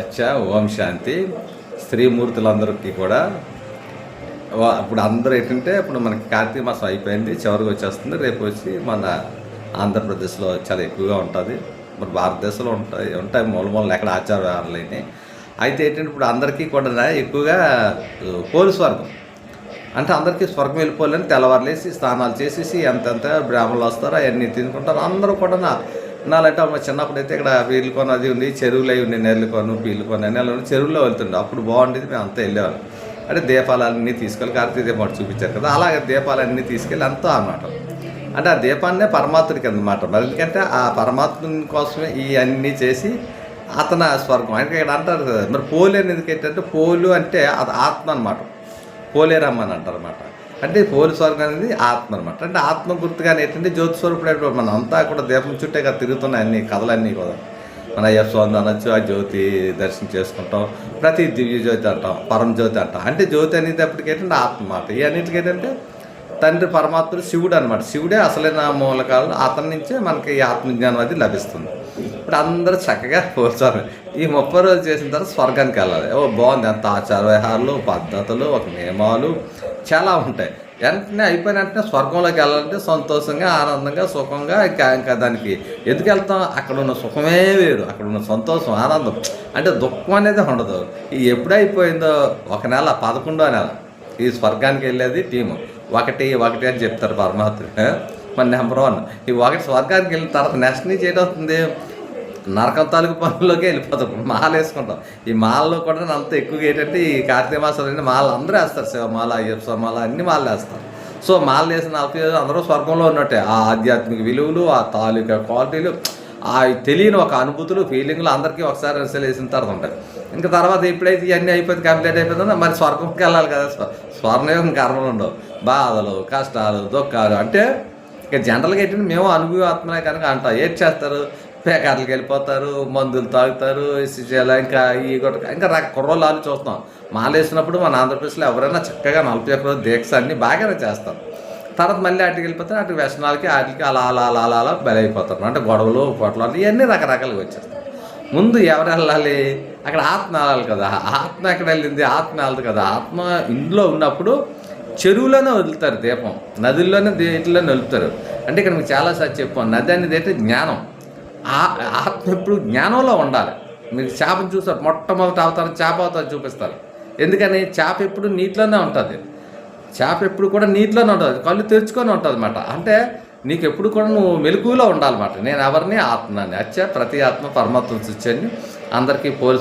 అచ్చా ఓం శాంతి. స్త్రీమూర్తులందరికీ కూడా ఇప్పుడు అందరూ ఏంటంటే ఇప్పుడు మనకి కార్తీక మాసం అయిపోయింది, చివరికి వచ్చేస్తుంది. రేపు వచ్చి మన ఆంధ్రప్రదేశ్లో చాలా ఎక్కువగా ఉంటుంది. మన భారతదేశంలో ఉంటాయి మూలమూలలు ఎక్కడ ఆచార వ్యవహారాలని. అయితే ఏంటంటే ఇప్పుడు అందరికీ కూడా ఎక్కువగా పోలీసు వర్గం అంటే అందరికీ స్వర్గం వెళ్ళిపోవాలని తెల్లవారులేసి స్నానాలు చేసేసి ఎంతెంత బ్రాహ్మణులు వస్తారో అవన్నీ తినుకుంటారు. అందరూ కూడా నాలంటే చిన్నప్పుడు అయితే ఇక్కడ పీలుకొని అది ఉంది, చెరువులు అవి ఉన్నాయి, నెర్లుకొని పీలుకొని అని అలా చెరువులో వెళ్తుండే. అప్పుడు బాగుండేది, మేము అంతా వెళ్ళేవాళ్ళం. అంటే దీపాలన్నీ తీసుకెళ్ళి కార్తీక దీపం చూపించారు కదా, అలాగే దీపాలన్నీ తీసుకెళ్ళి అంతా అన్నమాట. అంటే ఆ దీపాన్నే పరమాత్ముడికి అన్నమాట. మరి ఎందుకంటే ఆ పరమాత్ముని కోసమే ఈ అన్నీ చేసి అతను స్వర్గం అంటే ఇక్కడ అంటారు కదా. మరి పోలు అనేది ఏంటంటే పోలు అంటే అది ఆత్మ అనమాట, పోలేరమ్మని అంటారు అనమాట. అంటే పోలి స్వర్గం అనేది ఆత్మ అనమాట. అంటే ఆత్మ గుర్తుగానే ఏంటంటే జ్యోతి స్వరూపుడు. మనం అంతా కూడా దీపం చుట్టేగా తిరుగుతున్నాయి అన్ని కథలన్నీ కూడా. మన యశ్వంత్ అనొచ్చు, ఆ జ్యోతి దర్శనం చేసుకుంటాం. ప్రతి దివ్య జ్యోతి అంటాం, పరమ జ్యోతి అంటాం. అంటే జ్యోతి అనేటప్పటికి ఏంటంటే ఆత్మ మాట. ఈ అన్నిటికీ ఏంటంటే తండ్రి పరమాత్ముడు శివుడు అనమాట. శివుడే అసలైన మూలకాలను, అతని నుంచే మనకి ఈ ఆత్మజ్ఞానం అది లభిస్తుంది. ఇప్పుడు అందరూ చక్కగా పోల్చారు. ఈ 30 రోజులు చేసిన తర్వాత స్వర్గానికి వెళ్ళాలి. బాగుంది, అంత ఆచార వ్యవహారాలు, పద్ధతులు, ఒక నియమాలు చాలా ఉంటాయి. వెంటనే అయిపోయిన వెంటనే స్వర్గంలోకి వెళ్ళాలంటే సంతోషంగా, ఆనందంగా, సుఖంగా ఇంకా దానికి ఎందుకు వెళ్తాం? అక్కడ ఉన్న సుఖమే వేరు, అక్కడ ఉన్న సంతోషం, ఆనందం. అంటే దుఃఖం అనేది ఉండదు. ఈ ఎప్పుడైపోయిందో 1 నెల 11వ నెల ఈ స్వర్గానికి వెళ్ళేది టీము ఒకటి అని చెప్తారు పరమాత్మ. మన నెంబర్ 1 ఈ ఒకటి స్వర్గానికి వెళ్ళిన తర్వాత నెక్స్ట్ నుంచి ఏంటవుతుంది? నరకం తాలూకు పనుల్లోకి వెళ్ళిపోతాం. మాల వేసుకుంటాం. ఈ మాలలో కూడా అంత ఎక్కువగా ఏంటంటే ఈ కార్తీక మాసాలు మాలలు అందరూ వేస్తారు. శివమాల, అయ్యప్ప మాల అన్ని మాలలు వేస్తారు. సో మాల వేసిన 40 రోజులు అందరూ స్వర్గంలో ఉన్నట్టే. ఆ ఆధ్యాత్మిక విలువలు, ఆ తాలూకా క్వాలిటీలు, ఆ తెలియని ఒక అనుభూతులు, ఫీలింగ్లు అందరికీ ఒకసారి రిసల్ వేసిన తర్వాత ఉంటాయి. ఇంకా తర్వాత ఎప్పుడైతే ఇవన్నీ అయిపోయింది, కంప్లీట్ అయిపోతుందో మరి స్వర్గంకి వెళ్ళాలి కదా. స్వర్ణయోగం కర్మలు ఉండవు, బాధలు, కష్టాలు, దుఃఖాలు. అంటే ఇక జనరల్గా ఏంటంటే మేము అనుభవాత్మనే కనుక అంటాం. ఏం చేస్తారు? పేకార్లకు వెళ్ళిపోతారు, మందులు తాగుతారు, ఇంకా ఈ ఇంకా కుర్రోళ్ళు చూస్తాం. మాలేసినప్పుడు మన ఆంధ్రప్రదేశ్లో ఎవరైనా చక్కగా 41 రోజులు దీక్ష అన్నీ బాగానే చేస్తారు. తర్వాత మళ్ళీ అటుకి వెళ్ళిపోతారు. అటు వ్యసనాలకి వాటికి అలా అలా అలా అలా అలా బలైపోతారు. అంటే గొడవలు, పొట్లాలు ఇవన్నీ రకరకాలుగా వచ్చేస్తాయి. ముందు ఎవరు వెళ్ళాలి? అక్కడ ఆత్మ వెళ్ళాలి కదా. ఆత్మ ఎక్కడ వెళ్ళింది? ఆత్మ వెళ్ళదు కదా. ఆత్మ ఇంట్లో ఉన్నప్పుడు చెరువులోనే వదులుతారు దీపం, నదుల్లోనే వీటిలోనే వదులుతారు. అంటే ఇక్కడ మీకు చాలాసార్లు చెప్పాను, నది అనేది ఏంటంటే జ్ఞానం. ఆత్మ ఎప్పుడు జ్ఞానంలో ఉండాలి. మీరు చేపను చూస్తారు, మొట్టమొదటి అవతారం చేప అవతారం చూపిస్తారు. ఎందుకని? చేప ఎప్పుడు నీటిలోనే ఉంటుంది. చేప ఎప్పుడు కూడా నీటిలోనే ఉంటుంది, కళ్ళు తెరుచుకొని ఉంటుంది అన్నమాట. అంటే నీకు ఎప్పుడు కూడా నువ్వు మెలకువలో ఉండాలన్నమాట. నేను ఎవరిని? ఆత్మని. ప్రతి ఆత్మ పరమాత్మ చూచాన్ని అందరికీ పోలీసు